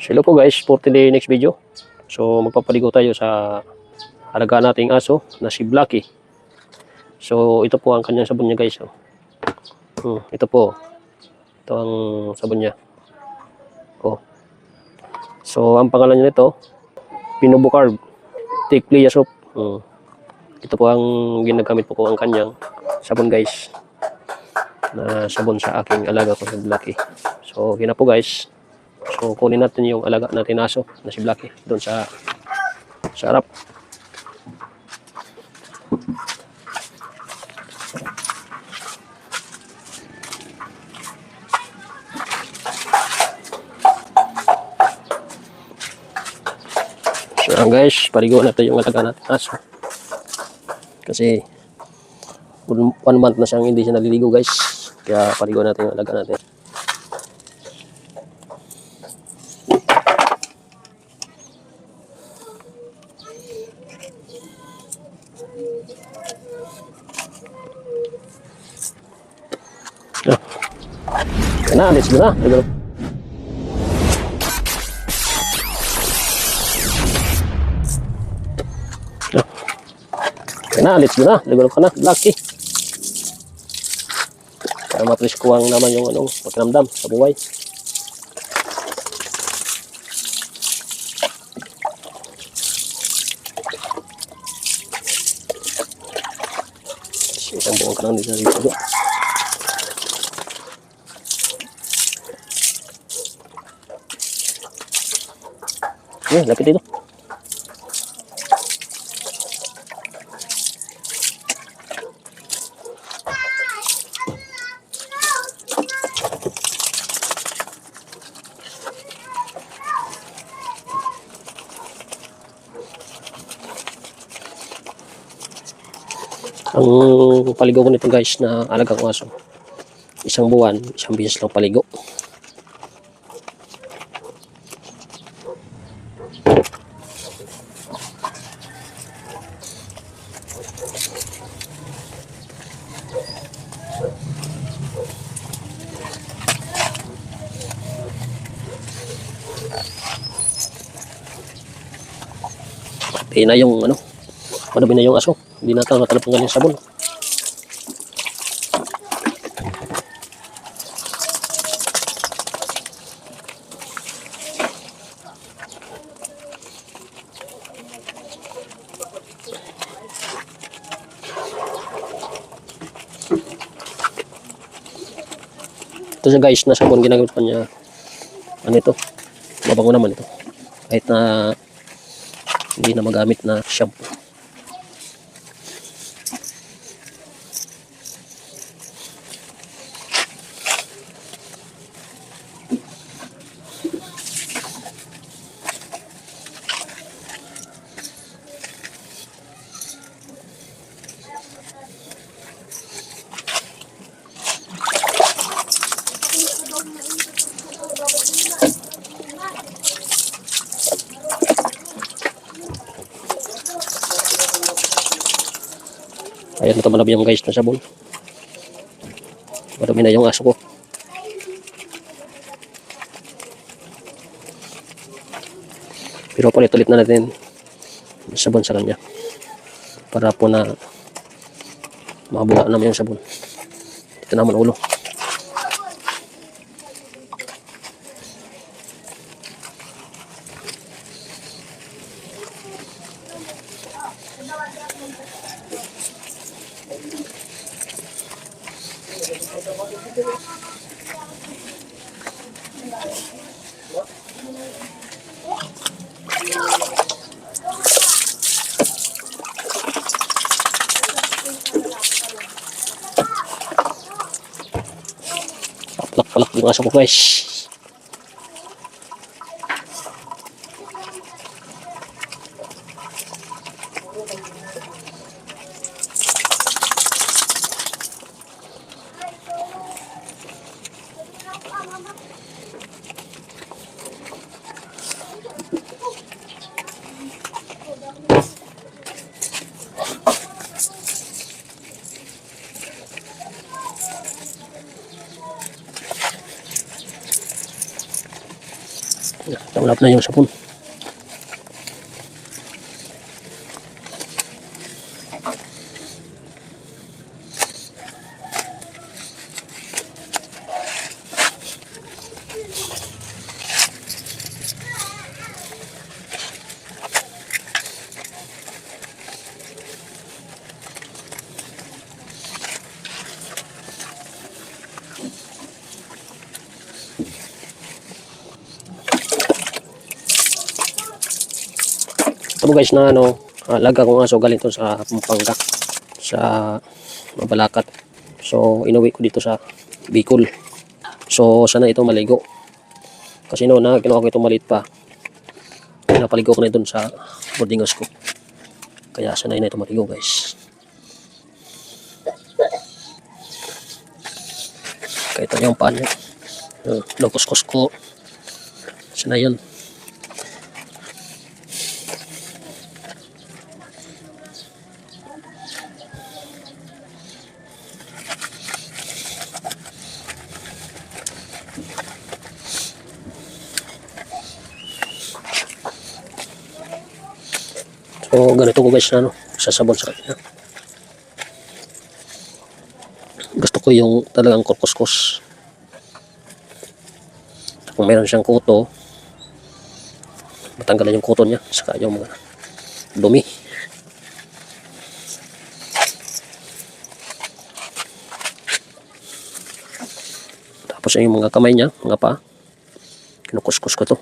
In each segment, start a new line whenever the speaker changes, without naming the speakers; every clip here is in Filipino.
Hello po guys, for the next video. So magpapaligo tayo sa alaga nating aso na si Blacky. So ito po ang kanyang sabon niya guys. Ito po. Ito ang sabon niya. So ang pangalan niya nito, Pinobucarb Thick Clear Soap. Ito po ang ginagamit po ko ang kanyang sabon guys. Na sabon sa aking alaga ko si Blacky. So yun na po guys. So kunin natin yung alaga natin aso na si Blacky doon sa harap. So guys, paligo natin yung alaga natin aso. Kasi 1 month na siyang hindi siya naliligo guys. Kaya paligo natin yung alaga natin. Nah, let's go na. Ligo ka na, Blacky. Para mapriskuhan naman yung pakiramdam sa buhay. Isang buong ka lang dito sa ligo. Lapit dito. Ang paligo ko nito guys na alagang aso, isang buwan, isang beses lang paligo. Pati na yung madumi na yung aso. Hindi na ito natalapang galing sabon. Ito siya guys na sabon ginagamit pa niya. Ito? Mabango naman ito. Kahit na hindi na magamit na shampoo. Ayan, ito malami yung guys na sabon. Marami na yung aso ko. Pero ulit-ulit na natin sabon sa kanya. Para po na makabula naman yung sabon. Ito naman ulo. Palak-palak yung aso ko guys. Malap na yung sabon. Ito guys na alaga kong aso galing to sa Pampanga, sa Mabalacat. So inuwi ko dito sa Bicol. So sana ito maligo. Kasi na kinuha ko ito maliit pa. Pinapaligo ko na ito sa boarding house ko. Kaya sanay na ito maligo guys. Kaya ito yung paan niya. Logos-kos ko. Sanay yan. So ganito ko guys na sasabon sa kanya. Gusto ko yung talagang kurkus-kus. Kung meron siyang kuto, matanggalan yung kuto niya, saka yung mga dumi. Tapos yung mga kamay niya, mga paa, kinukuskus ko to.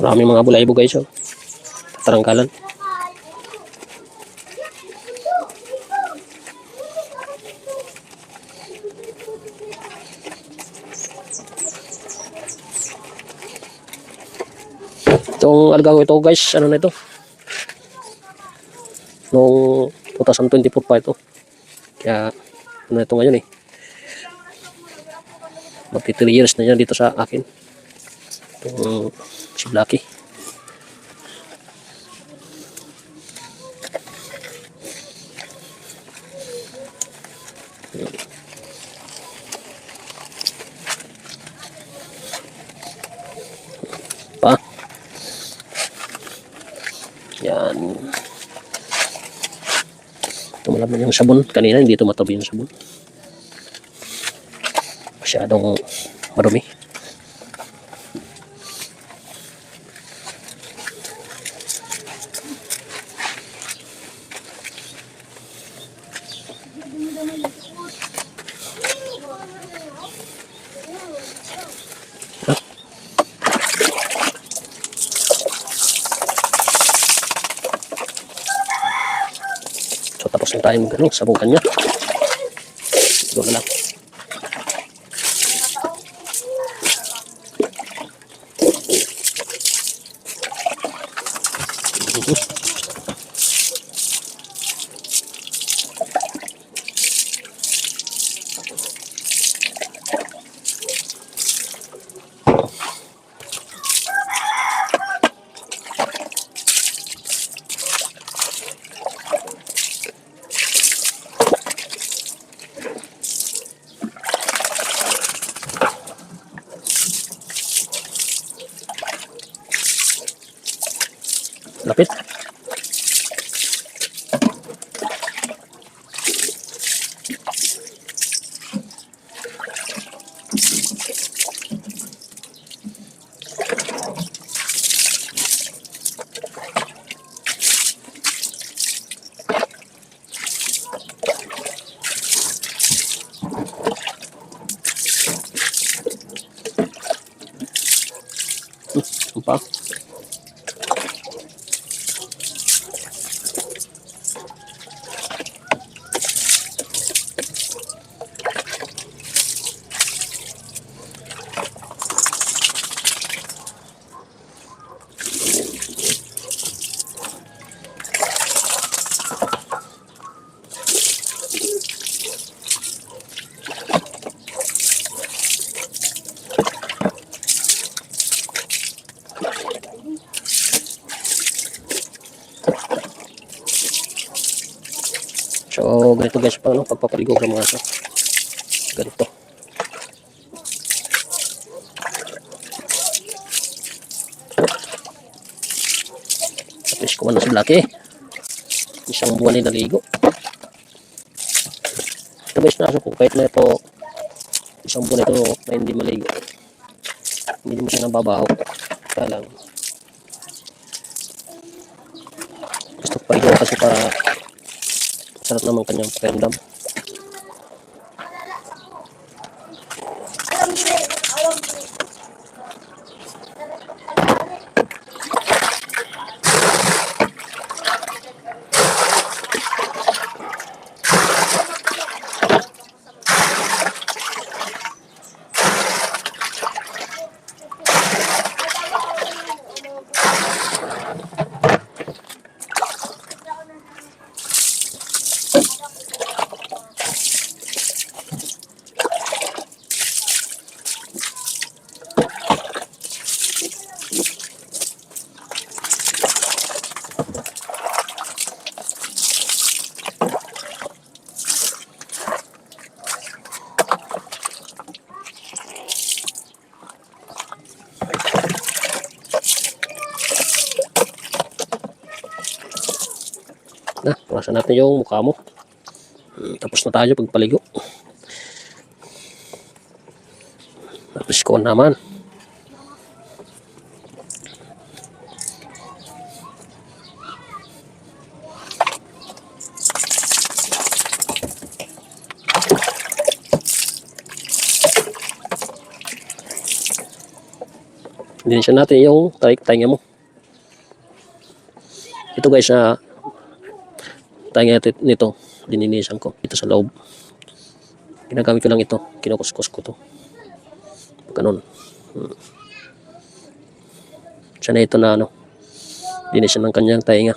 Maraming mga bulayibo guys, oh. Tarangkalan. Itong alga ko ito guys, ano na ito? Noong 2024 pa ito. Kaya ano na ito ngayon eh. Magti 3 years na yan dito sa akin. Itong si Blacky. Pa. Yan. Tumalab na yung sabon. Kanina hindi tumatabi yung sabon. Masyadong marumi. So tapos na tayong sabong kanya. Ito na lang. Lapit. Sumpah. ganito guys, pang ano, pagpapaligo sa mga aso. Ganito. Tapos kuha na si Blackie. Isang buwan ay naligo. Ito guys na aso ko, kahit na ito, isang buwan ito na hindi maligo. Hindi mo siya nababaho. Kaya lang, gusto ko paligo kasi para sarap naman kanyang pakiramdam. Na, punasan natin yung mukha mo. Tapos na tayo pagpaligo. Tapos ko naman. Linisan natin yung tainga mo. Ito guys, tainga nito, lininisan ko ito sa loob. Ginagamit ko lang ito, kinukuskus ko to. Ganun. Sana ito na ano, linisan ng kanyang tainga.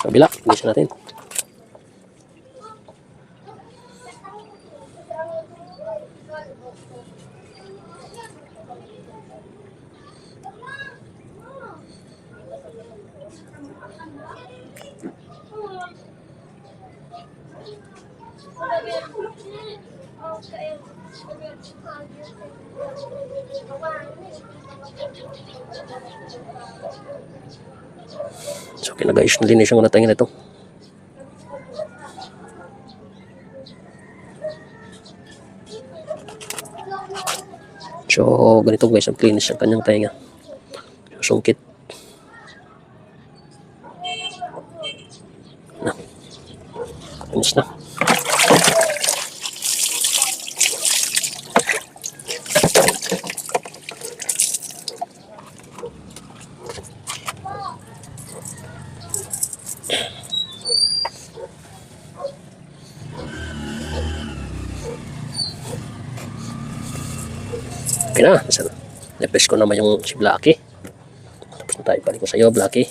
Kabila, linisan natin. So, okay na guys, nalinisan ko na tayo nito. So, ganito guys, ang cleanish ang kanyang tainga. Sungkit. Na. Finish na. Okay na, na-press ko naman yung si Blackie. Tapos na tayo, balik ko sa iyo, Blackie.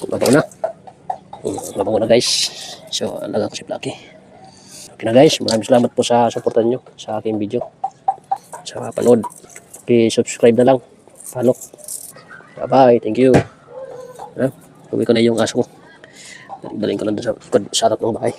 Mabango na. Mabango na guys. So, alaga ko si Blackie. Okay na guys, maraming salamat po sa supportan nyo sa aking video. Sa panood. I-subscribe na lang. Follow. Bye-bye. Thank you. Uwi ko na yung aso ko. Daling ko lang sa harap ng bahay.